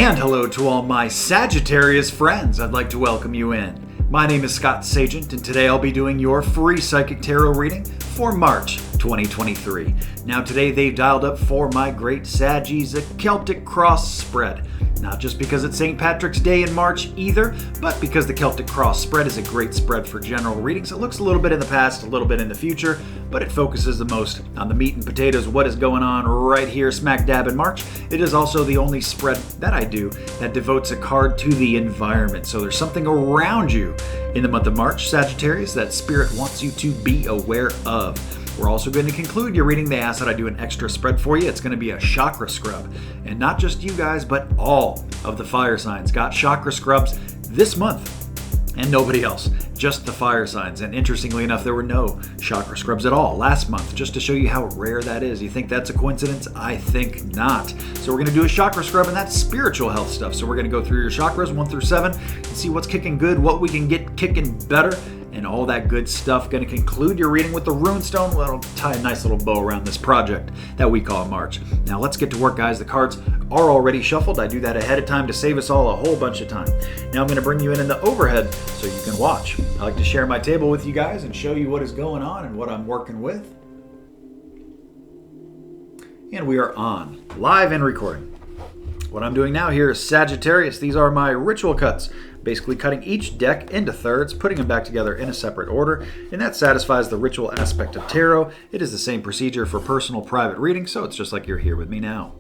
And hello to all my Sagittarius friends. I'd like to welcome you in. My name is Scott Sagent, and today I'll be doing your free psychic tarot reading for March 2023. Now today they've dialed up for my great Saggies a Celtic cross spread. Not just because it's St. Patrick's Day in March either, but because the Celtic cross spread is a great spread for general readings. It looks a little bit in the past, a little bit in the future, but it focuses the most on the meat and potatoes, what is going on right here smack dab in March. It is also the only spread that I do that devotes a card to the environment. So there's something around you in the month of March, Sagittarius, that Spirit wants you to be aware of. We're also going to conclude your reading. They asked that I do an extra spread for you. It's going to be a chakra scrub. And not just you guys, but all of the fire signs got chakra scrubs this month. And nobody else, just the fire signs. And interestingly enough, there were no chakra scrubs at all last month, just to show you how rare that is. You think that's a coincidence? I think not. So we're going to do a chakra scrub, and that's spiritual health stuff. So we're going to go through your chakras 1 through 7 and see what's kicking good, what we can get kicking better, and all that good stuff. Going to conclude your reading with the runestone. That'll tie a nice little bow around this project that we call March. Now let's get to work, guys. The cards are already shuffled. I do that ahead of time to save us all a whole bunch of time. Now I'm going to bring you in the overhead so you can watch. I like to share my table with you guys and show you what is going on and what I'm working with. And we are on, live and recording. What I'm doing now here is Sagittarius. These are my ritual cuts. Basically cutting each deck into thirds, putting them back together in a separate order, and that satisfies the ritual aspect of tarot. It is the same procedure for personal private reading, so it's just like you're here with me now.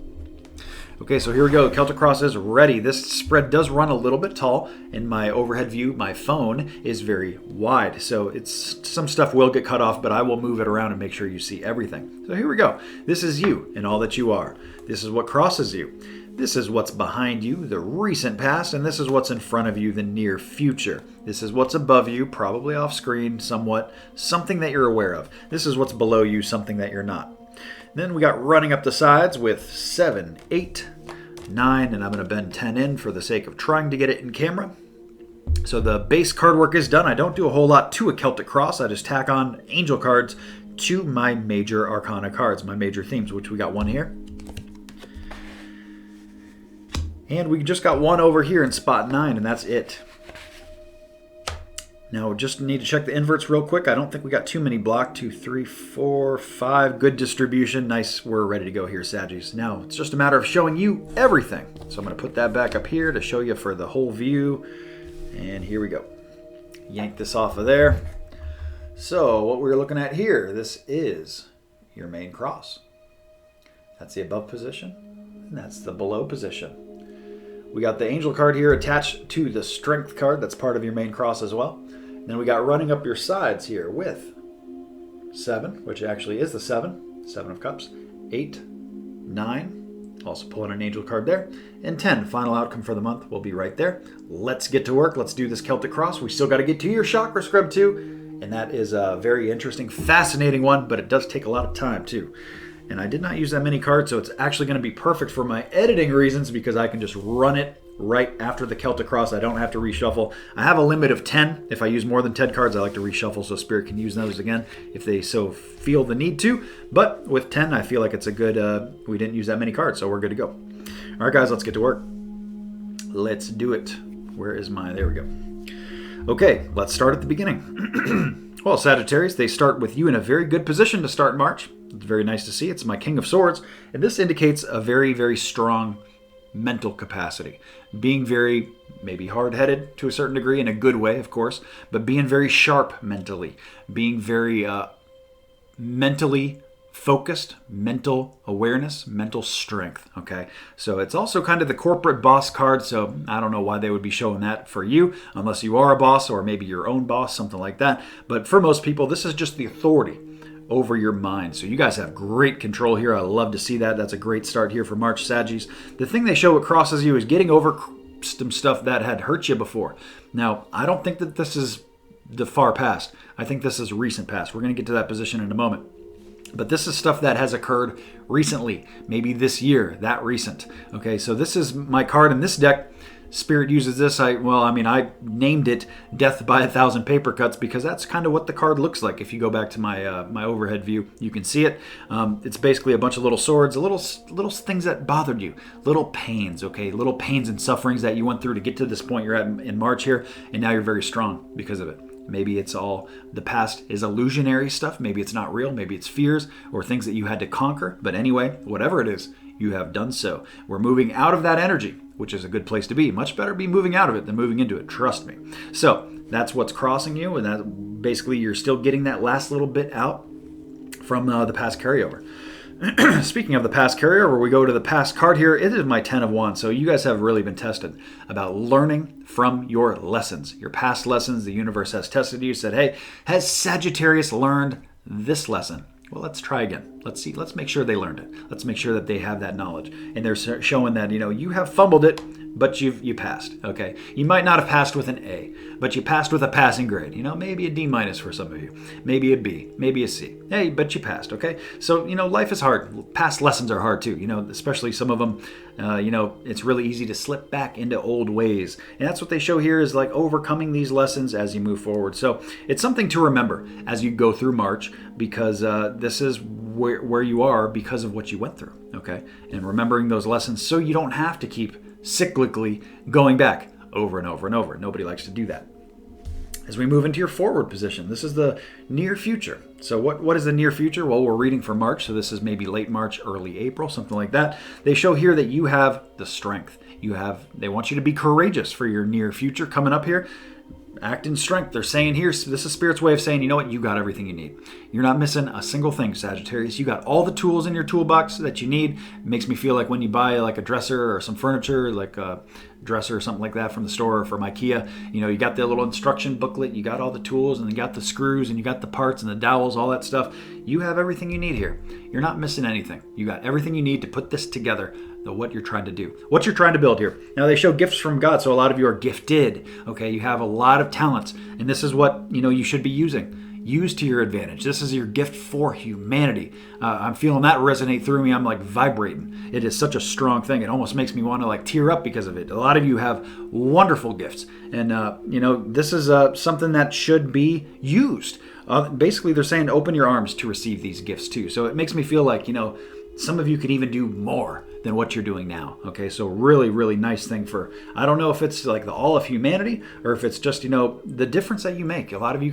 Okay, so here we go. Celtic Cross is ready. This spread does run a little bit tall. In my overhead view, my phone is very wide, so some stuff will get cut off, but I will move it around and make sure you see everything. So here we go. This is you and all that you are. This is what crosses you. This is what's behind you, the recent past, and this is what's in front of you, the near future. This is what's above you, probably off screen somewhat, something that you're aware of. This is what's below you, something that you're not. Then we got running up the sides with 7, 8, 9, and I'm going to bend 10 in for the sake of trying to get it in camera. So the base card work is done. I don't do a whole lot to a Celtic Cross. I just tack on angel cards to my major arcana cards, my major themes, which we got one here. And we just got one over here in spot 9, and that's it. Now, we just need to check the inverts real quick. I don't think we got too many blocked. 2, 3, 4, 5. Good distribution. Nice. We're ready to go here, Saggies. Now, it's just a matter of showing you everything. So I'm going to put that back up here to show you for the whole view. And here we go. Yank this off of there. So what we're looking at here, this is your main cross. That's the above position, and that's the below position. We got the angel card here attached to the strength card. That's part of your main cross as well. And then we got running up your sides here with 7, which actually is the 7 of cups, 8, 9, also pulling an angel card there, and 10, final outcome for the month will be right there. Let's get to work. Let's do this Celtic cross. We still got to get to your chakra scrub too, and that is a very interesting, fascinating one, but it does take a lot of time too. And I did not use that many cards, so it's actually going to be perfect for my editing reasons because I can just run it right after the Celtic Cross. I don't have to reshuffle. I have a limit of 10. If I use more than 10 cards, I like to reshuffle so Spirit can use those again if they so feel the need to. But with 10, I feel like it's a good, we didn't use that many cards, so we're good to go. All right, guys, let's get to work. Let's do it. Where is my, there we go. Okay, let's start at the beginning. Well, Sagittarius, they start with you in a very good position to start March. It's very nice to see. It's my King of Swords, and this indicates a very, very strong mental capacity. Being very, maybe hard-headed to a certain degree, in a good way, of course, but being very sharp mentally, being very mentally focused, mental awareness, mental strength, okay? So it's also kind of the corporate boss card, so I don't know why they would be showing that for you, unless you are a boss or maybe your own boss, something like that. But for most people, this is just the authority over your mind. So you guys have great control here. I love to see that. That's a great start here for March, Saggies. The thing they show what crosses you is getting over some stuff that had hurt you before. Now, I don't think that this is the far past. I think this is recent past. We're going to get to that position in a moment. But this is stuff that has occurred recently, maybe this year, that recent. Okay, so this is my card in this deck. Spirit uses this. I named it Death by 1,000 Paper Cuts because that's kind of what the card looks like. If you go back to my overhead view, you can see it. It's basically a bunch of little swords, little things that bothered you, little pains, okay? Little pains and sufferings that you went through to get to this point you're at in March here, and now you're very strong because of it. Maybe it's all the past is illusionary stuff. Maybe it's not real. Maybe it's fears or things that you had to conquer. But anyway, whatever it is, you have done so. We're moving out of that energy, which is a good place to be. Much better be moving out of it than moving into it. Trust me. So that's what's crossing you. And that basically you're still getting that last little bit out from the past carryover. Speaking of the past carryover, we go to the past card here. It is my 10 of Wands. So you guys have really been tested about learning from your lessons, your past lessons. The universe has tested you, said, hey, has Sagittarius learned this lesson? Well, let's try again. Let's see. Let's make sure they learned it. Let's make sure that they have that knowledge. And they're showing that, you have fumbled it, but you passed, okay? You might not have passed with an A, but you passed with a passing grade. Maybe a D- for some of you. Maybe a B, maybe a C. Hey, but you passed, okay? So, life is hard. Past lessons are hard too, especially some of them, it's really easy to slip back into old ways. And that's what they show here is like overcoming these lessons as you move forward. So it's something to remember as you go through March because this is where you are because of what you went through, okay? And remembering those lessons so you don't have to keep cyclically going back over and over and over. Nobody likes to do that. As we move into your forward position, this is the near future. So what is the near future? Well, we're reading for March, so this is maybe late March, early April, something like that. They show here that you have the strength. They want you to be courageous for your near future coming up here. Act in strength. They're saying here, this is Spirit's way of saying, you know what? You got everything you need. You're not missing a single thing, Sagittarius. You got all the tools in your toolbox that you need. It makes me feel like when you buy like a dresser or some furniture, like a dresser or something like that from the store or from IKEA, you got the little instruction booklet, you got all the tools and you got the screws and you got the parts and the dowels, all that stuff. You have everything you need here. You're not missing anything. You got everything you need to put this together. What you're trying to do, what you're trying to build here. Now they show gifts from God, so a lot of you are gifted. Okay, you have a lot of talents, and this is what you should be using. Use to your advantage. This is your gift for humanity. I'm feeling that resonate through me. I'm like vibrating. It is such a strong thing. It almost makes me want to like tear up because of it. A lot of you have wonderful gifts, and this is something that should be used. Basically, they're saying open your arms to receive these gifts too. So it makes me feel like some of you could even do more than what you're doing now. Okay, so really, really nice thing for, I don't know if it's like the all of humanity or if it's just, the difference that you make. A lot of you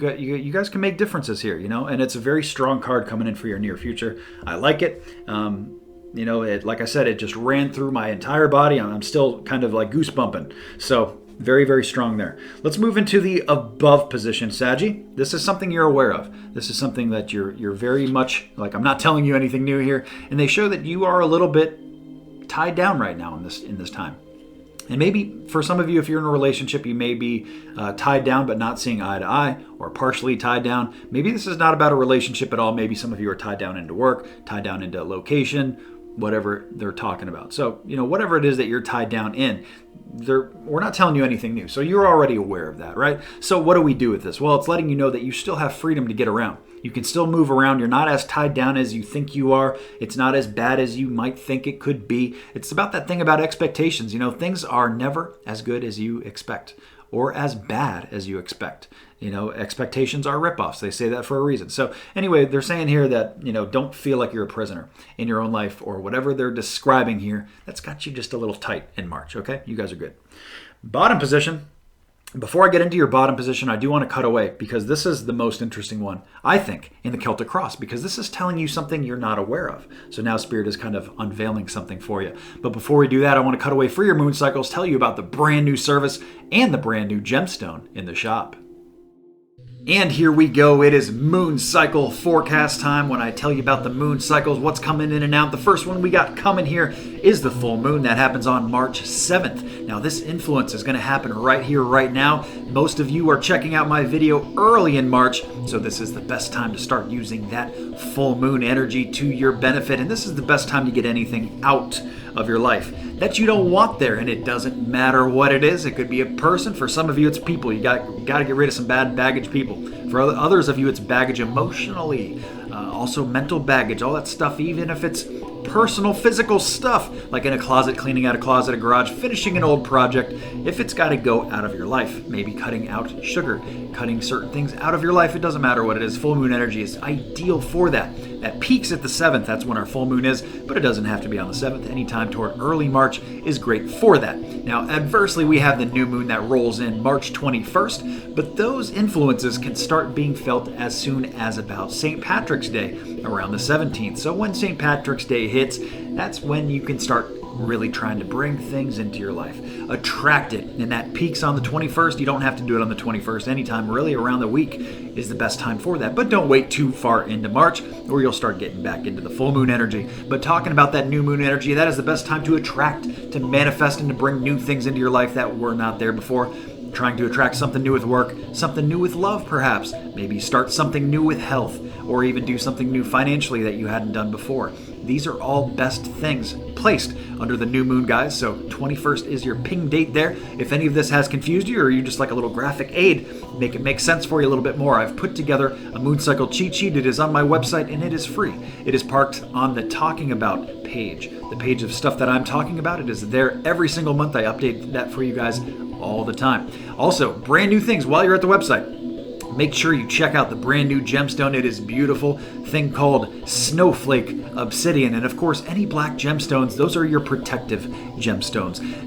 guys can make differences here, and it's a very strong card coming in for your near future. I like it. Like I said, it just ran through my entire body. I'm still kind of like goosebumping. So very, very strong there. Let's move into the above position, Saggy. This is something you're aware of. This is something that you're very much, like I'm not telling you anything new here. And they show that you are a little bit tied down right now in this time. And maybe for some of you, if you're in a relationship, you may be tied down but not seeing eye to eye or partially tied down. Maybe this is not about a relationship at all. Maybe some of you are tied down into work, tied down into location, whatever they're talking about. So, whatever it is that you're tied down in, we're not telling you anything new. So you're already aware of that, right? So what do we do with this? Well, it's letting you know that you still have freedom to get around. You can still move around. You're not as tied down as you think you are. It's not as bad as you might think it could be. It's about that thing about expectations. Things are never as good as you expect or as bad as you expect. Expectations are ripoffs. They say that for a reason. So anyway, they're saying here that, don't feel like you're a prisoner in your own life or whatever they're describing here. That's got you just a little tight in March, okay? You guys are good. Bottom position. Before I get into your bottom position, I do want to cut away because this is the most interesting one, I think, in the Celtic Cross, because this is telling you something you're not aware of. So now Spirit is kind of unveiling something for you. But before we do that, I want to cut away for your moon cycles, tell you about the brand new service and the brand new gemstone in the shop. And here we go. It is moon cycle forecast time. When I tell you about the moon cycles, what's coming in and out, the first one we got coming here is the full moon. That happens on March 7th. Now, this influence is going to happen right here, right now. Most of you are checking out my video early in March, so this is the best time to start using that full moon energy to your benefit. And this is the best time to get anything out of your life that you don't want there, and it doesn't matter what it is. It could be a person. For some of you, it's people. You got to get rid of some bad baggage people. For others of you, it's baggage emotionally, also mental baggage, all that stuff. Even if it's personal, physical stuff, like in a closet, cleaning out a closet, a garage, finishing an old project, if it's got to go out of your life. Maybe cutting out sugar, cutting certain things out of your life. It doesn't matter what it is. Full moon energy is ideal for that. That peaks at the 7th. That's when our full moon is, but it doesn't have to be on the 7th. Anytime toward early March is great for that. Now, adversely, we have the new moon that rolls in March 21st, but those influences can start being felt as soon as about St. Patrick's Day, around the 17th. So when St. Patrick's Day hits, that's when you can start really trying to bring things into your life. Attract it. And that peaks on the 21st. You don't have to do it on the 21st. Anytime really around the week is the best time for that. But don't wait too far into March or you'll start getting back into the full moon energy. But talking about that new moon energy, that is the best time to attract, to manifest, and to bring new things into your life that were not there before. Trying to attract something new with work, something new with love perhaps, maybe start something new with health, or even do something new financially that you hadn't done before. These are all best things placed under the new moon, guys. So 21st is your ping date there. If any of this has confused you or you just like a little graphic aid, make it make sense for you a little bit more, I've put together a moon cycle cheat sheet. It is on my website and it is free. It is parked on the Talking About page, the page of stuff that I'm talking about. It is there every single month. I update that for you guys all the time. Also, brand new things while you're at the website. Make sure you check out the brand new gemstone. It is beautiful thing called Snowflake Obsidian. And of course, any black gemstones, those are your protective gemstones.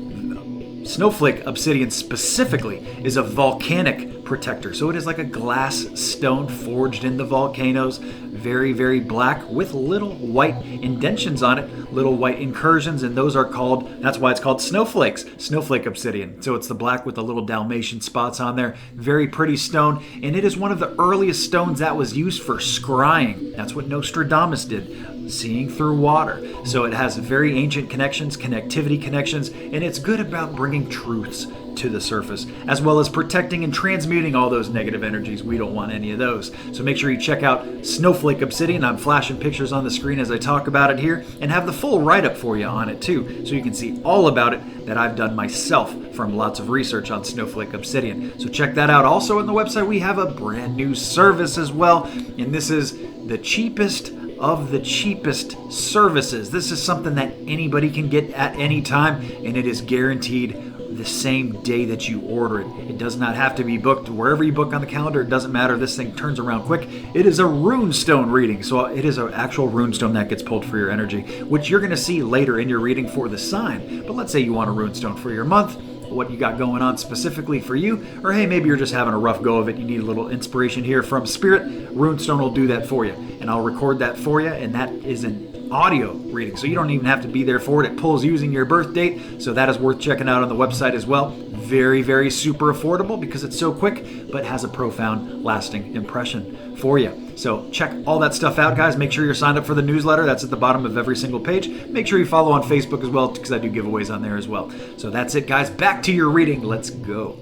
Snowflake Obsidian specifically is a volcanic protector. So it is like a glass stone forged in the volcanoes. Very, very black with little white indentions on it, little white incursions, and those are called, that's why it's called snowflakes, Snowflake Obsidian. So it's the black with the little Dalmatian spots on there. Very pretty stone, and it is one of the earliest stones that was used for scrying. That's what Nostradamus did, seeing through water. So it has very ancient connections, connectivity connections, and it's good about bringing truths to the surface, as well as protecting and transmuting all those negative energies. We don't want any of those. So make sure you check out Snowflake Obsidian. I'm flashing pictures on the screen as I talk about it here, and have the full write-up for you on it too, so you can see all about it that I've done myself from lots of research on Snowflake Obsidian. So check that out. Also on the website, we have a brand new service as well, and this is the cheapest of the cheapest services. This is something that anybody can get at any time, and it is guaranteed the same day that you order it. It does not have to be booked. Wherever you book on the calendar, it doesn't matter. This thing turns around quick. It is a runestone reading. So it is an actual runestone that gets pulled for your energy, which you're going to see later in your reading for the sign. But let's say you want a runestone for your month, what you got going on specifically for you, or hey, maybe you're just having a rough go of it. You need a little inspiration here from Spirit. Runestone will do that for you, and I'll record that for you, and that is an audio reading, so you don't even have to be there for it. It pulls using your birth date, so that is worth checking out on the website as well. Very, very super affordable because it's so quick, but has a profound, lasting impression for you. So check all that stuff out, guys. Make sure you're signed up for the newsletter. That's at the bottom of every single page. Make sure you follow on Facebook as well, because I do giveaways on there as well. So that's it, guys. Back to your reading. Let's go.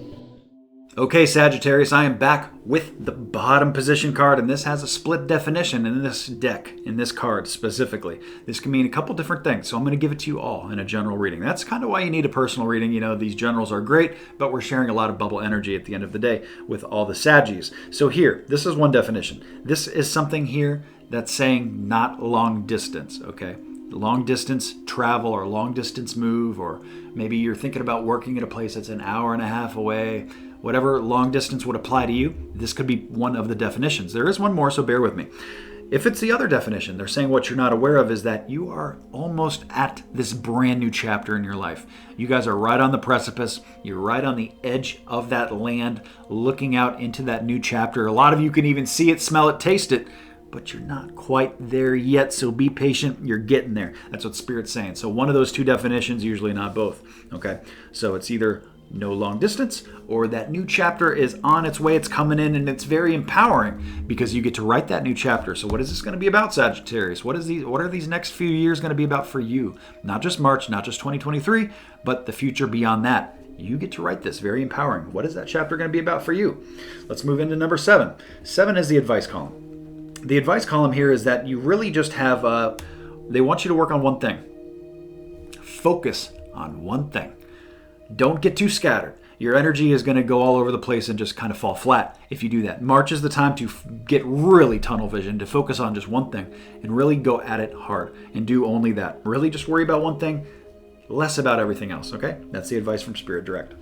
Okay, Sagittarius, I am back with the bottom position card, and this has a split definition in this deck, in this card specifically. This can mean a couple different things, so I'm going to give it to you all in a general reading. That's kind of why you need a personal reading. You know, these generals are great, but we're sharing a lot of bubble energy at the end of the day with all the Saggies. So here, this is one definition. This is something here that's saying not long distance, okay? Long distance travel or long distance move, or maybe you're thinking about working at a place that's an hour and a half away. Whatever long distance would apply to you, this could be one of the definitions. There is one more, so bear with me. If it's the other definition, they're saying what you're not aware of is that you are almost at this brand new chapter in your life. You guys are right on the precipice. You're right on the edge of that land, looking out into that new chapter. A lot of you can even see it, smell it, taste it, but you're not quite there yet, so be patient. You're getting there. That's what Spirit's saying. So one of those two definitions, usually not both. Okay, so it's either no long distance, or that new chapter is on its way, it's coming in, and it's very empowering because you get to write that new chapter. So what is this going to be about, Sagittarius? What are these next few years going to be about for you? Not just March, not just 2023, but the future beyond that. You get to write this. Very empowering. What is that chapter going to be about for you? Let's move into number 7. 7 is the advice column. The advice column here is that you really just have, they want you to work on one thing. Focus on one thing. Don't get too scattered. your energy is going to go all over the place and just kind of fall flat if you do that. March is the time to get really tunnel vision, to focus on just one thing and really go at it hard and do only that. Really just worry about one thing, less about everything else, okay? That's the advice from Spirit Direct.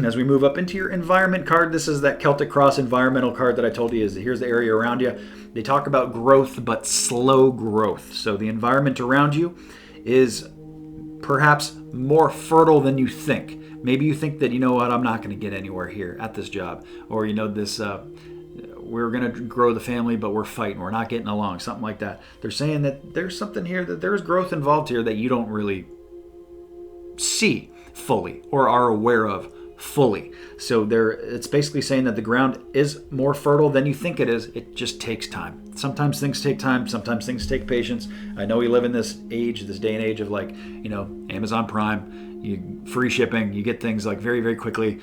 As we move up into your environment card, this is that Celtic Cross environmental card that I told you is here's the area around you. They talk about growth, but slow growth. So the environment around you is perhaps more fertile than you think. Maybe you think that, you know what, I'm not going to get anywhere here at this job. Or, you know, this, we're going to grow the family, but we're fighting. We're not getting along, something like that. They're saying that there's something here, that there's growth involved here that you don't really see fully or are aware of fully. So it's basically saying that the ground is more fertile than you think it is. It just takes time. Sometimes things take time. Sometimes things take patience. I know we live in this age, this day and age of like, you know, Amazon Prime, free shipping. You get things like very, very quickly.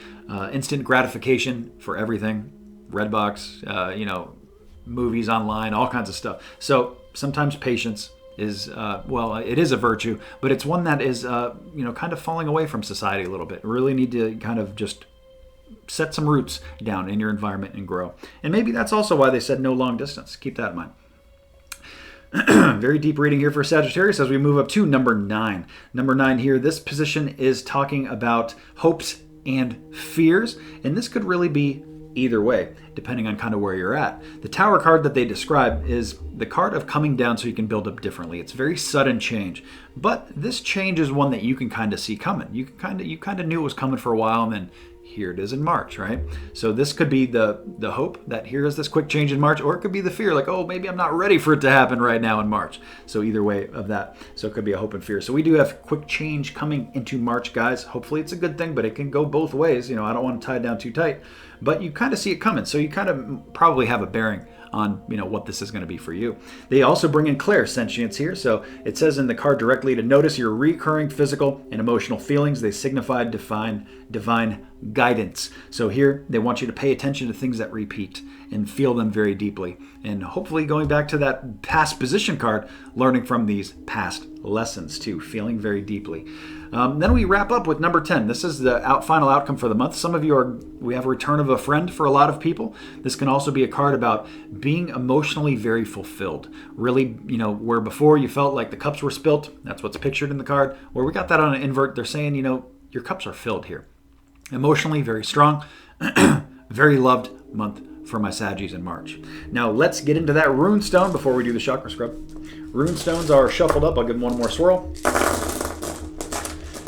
Instant gratification for everything. Redbox, you know, movies online, all kinds of stuff. So sometimes patience is, it is a virtue, but it's one that is, you know, kind of falling away from society a little bit. Really need to kind of just set some roots down in your environment and grow. And maybe that's also why they said no long distance. Keep that in mind. Very deep reading here for Sagittarius as we move up to number 9. Number 9 here, this position is talking about hopes and fears, and this could really be either way, depending on kind of where you're at. The Tower card that they describe is the card of coming down so you can build up differently. It's very sudden change, but this change is one that you can kind of see coming. You kind of knew it was coming for a while, and then here it is in March, right? So this could be the hope that here is this quick change in March, or it could be the fear, like, oh, maybe I'm not ready for it to happen right now in March. So either way of that. So it could be a hope and fear. So we do have quick change coming into March, guys. Hopefully it's a good thing, but it can go both ways. You know, I don't want to tie it down too tight, but you kind of see it coming. So you kind of probably have a bearing on, you know, what this is going to be for you. They also bring in clairsentience here. So it says in the card directly to notice your recurring physical and emotional feelings. They signify divine guidance. So here they want you to pay attention to things that repeat and feel them very deeply. And hopefully going back to that past position card, learning from these past lessons too, feeling very deeply. Then we wrap up with number 10. This is the final outcome for the month. Some of you we have a return of a friend for a lot of people. This can also be a card about being emotionally very fulfilled. Really, you know, where before you felt like the cups were spilt, that's what's pictured in the card. Where we got that on an invert, they're saying, you know, your cups are filled here. Emotionally very strong, very loved month for my Saggies in March. Now let's get into that rune stone before we do the chakra scrub. Rune stones are shuffled up. I'll give them one more swirl.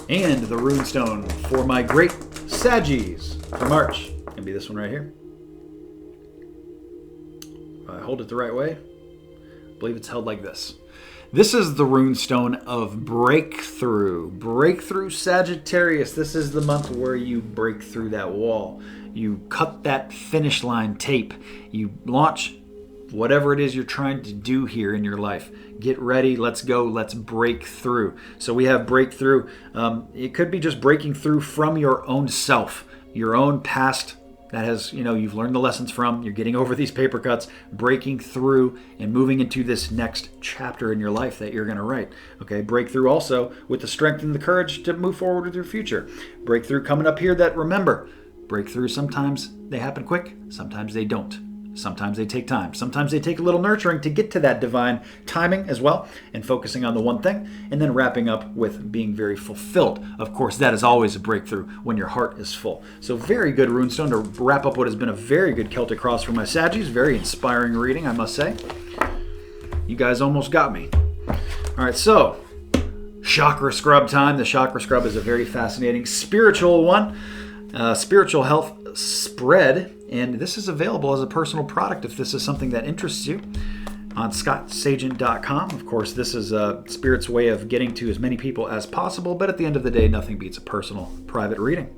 And the rune stone for my great Saggies for March can be this one right here. If I hold it the right way, I believe it's held like this. This is the rune stone of breakthrough. Breakthrough Sagittarius. This is the month where you break through that wall. You cut that finish line tape. You launch whatever it is you're trying to do here in your life. Get ready. Let's go. Let's break through. So we have breakthrough. It could be just breaking through from your own self, your own past that has, you know, you've learned the lessons from. You're getting over these paper cuts, breaking through and moving into this next chapter in your life that you're going to write. Okay, breakthrough also with the strength and the courage to move forward with your future. Breakthrough coming up here that, remember, breakthrough sometimes they happen quick, sometimes they don't. Sometimes they take time. Sometimes they take a little nurturing to get to that divine timing as well, and focusing on the one thing, and then wrapping up with being very fulfilled. Of course, that is always a breakthrough when your heart is full. So very good runestone to wrap up what has been a very good Celtic cross for my Saggies. Very inspiring reading, I must say. You guys almost got me. All right, so chakra scrub time. The chakra scrub is a very fascinating spiritual one. Spiritual health spread, and this is available as a personal product if this is something that interests you on scottsagent.com. Of course, this is Spirit's way of getting to as many people as possible, but at the end of the day, nothing beats a personal private reading.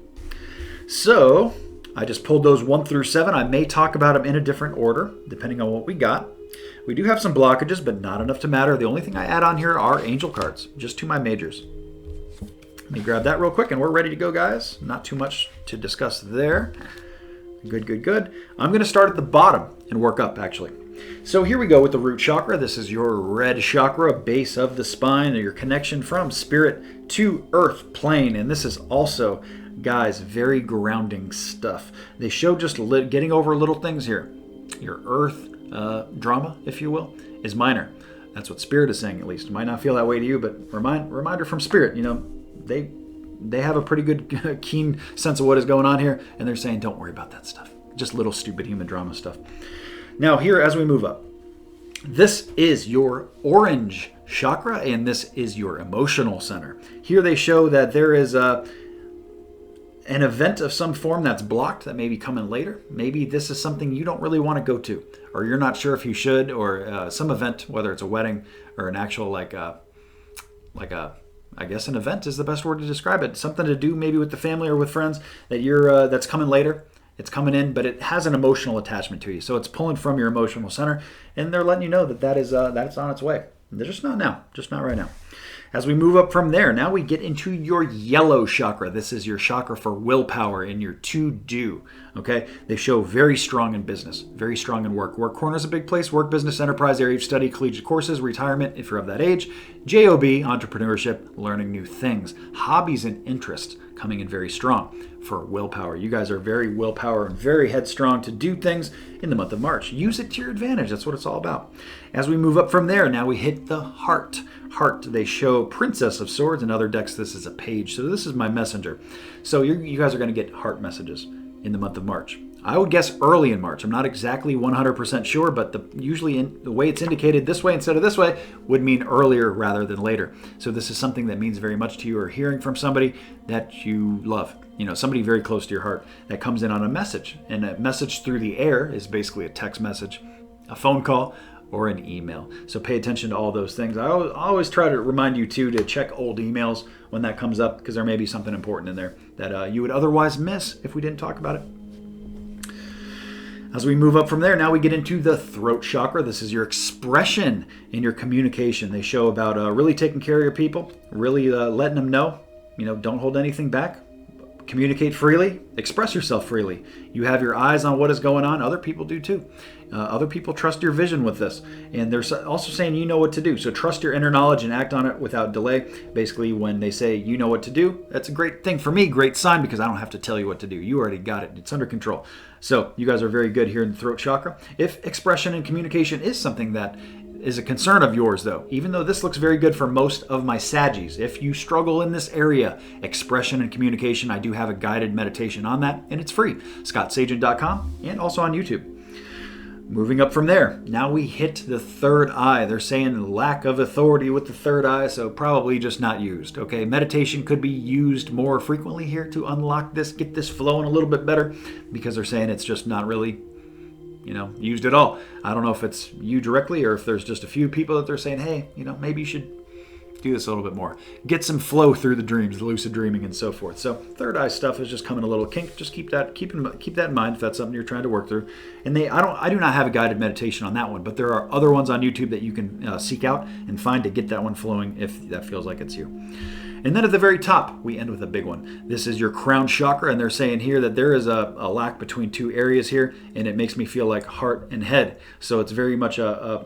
So I just pulled those 1 through 7. I may talk about them in a different order depending on what we got. We do have some blockages, but not enough to matter. The only thing I add on here are angel cards, just to my majors. Let me grab that real quick and we're ready to go, guys. Not too much to discuss there. Good, good, good. I'm going to start at the bottom and work up, actually. So here we go with the root chakra. This is your red chakra, base of the spine, or your connection from spirit to earth plane. And this is also Guys, very grounding stuff. They show just getting over little things here. Your earth drama, if you will, is minor. That's what Spirit is saying, at least. It might not feel that way to you, but reminder from Spirit. They have a pretty good, keen sense of what is going on here, and they're saying, don't worry about that stuff. Just little stupid human drama stuff. Now, here, as we move up, this is your orange chakra, and this is your emotional center. Here they show that there is an event of some form that's blocked that may be coming later. Maybe this is something you don't really want to go to, or you're not sure if you should, or some event, whether it's a wedding or an actual I guess an event is the best word to describe it. Something to do maybe with the family or with friends that that's coming later. It's coming in, but it has an emotional attachment to you. So it's pulling from your emotional center, and they're letting you know that it's on its way. They're just not now, just not right now. As we move up from there, now we get into your yellow chakra. This is your chakra for willpower and your to-do, okay? They show very strong in business, very strong in work. Work corner is a big place. Work, business, enterprise, area of study, collegiate courses, retirement, if you're of that age. JOB, entrepreneurship, learning new things. Hobbies and interests coming in very strong for willpower. You guys are very willpower and very headstrong to do things in the month of March. Use it to your advantage. That's what it's all about. As we move up from there, now we hit the heart. Heart, they show Princess of Swords. In other decks, this is a page. So this is my messenger. So you guys are going to get heart messages in the month of March. I would guess early in March. I'm not exactly 100% sure, but usually the way it's indicated this way instead of this way would mean earlier rather than later. So this is something that means very much to you, or hearing from somebody that you love. Somebody very close to your heart that comes in on a message. And a message through the air is basically a text message, a phone call, or an email. So pay attention to all those things. I always try to remind you too to check old emails when that comes up, because there may be something important in there that you would otherwise miss if we didn't talk about it. As we move up from there, now we get into the throat chakra. This is your expression and your communication. They show about really taking care of your people, really letting them know, don't hold anything back. Communicate freely, express yourself freely. You have your eyes on what is going on. Other people do too. Other people trust your vision with this. And they're also saying you know what to do. So trust your inner knowledge and act on it without delay. Basically, when they say you know what to do, that's a great thing for me, great sign, because I don't have to tell you what to do. You already got it. It's under control. So you guys are very good here in the throat chakra. If expression and communication is something that is a concern of yours, though, even though this looks very good for most of my Saggies, if you struggle in this area, expression and communication, I do have a guided meditation on that, and it's free. ScottSagent.com and also on YouTube. Moving up from there, now we hit the third eye. They're saying lack of authority with the third eye, so probably just not used. Okay, meditation could be used more frequently here to unlock this, get this flowing a little bit better, because they're saying it's just not really used at all. I don't know if it's you directly or if there's just a few people that they're saying, hey, maybe you should do this a little bit more. Get some flow through the dreams, the lucid dreaming and so forth. So third eye stuff is just coming a little kink. Just keep that in mind if that's something you're trying to work through. And I do not have a guided meditation on that one, but there are other ones on YouTube that you can seek out and find to get that one flowing if that feels like it's you. And then at the very top, we end with a big one. This is your crown chakra, and they're saying here that there is a lack between two areas here, and it makes me feel like heart and head. So it's very much a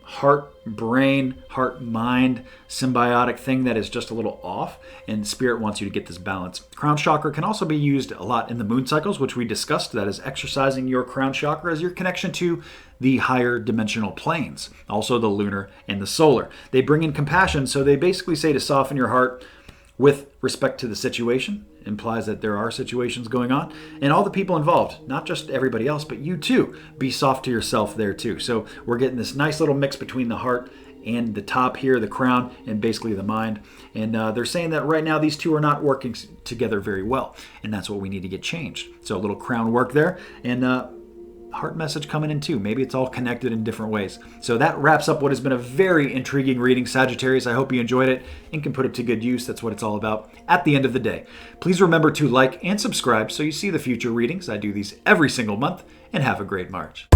heart, brain, heart, mind, symbiotic thing that is just a little off, and Spirit wants you to get this balance. Crown chakra can also be used a lot in the moon cycles, which we discussed. That is exercising your crown chakra as your connection to the higher dimensional planes, also the lunar and the solar. They bring in compassion, so they basically say to soften your heart with respect to the situation. Implies that there are situations going on, and all the people involved, not just everybody else, but you too. Be soft to yourself there too. So we're getting this nice little mix between the heart and the top here, the crown, and basically the mind. And they're saying that right now these two are not working together very well, and that's what we need to get changed. So a little crown work there, and heart message coming in too. Maybe it's all connected in different ways. So that wraps up what has been a very intriguing reading, Sagittarius. I hope you enjoyed it and can put it to good use. That's what it's all about at the end of the day. Please remember to like and subscribe so you see the future readings. I do these every single month, and have a great March.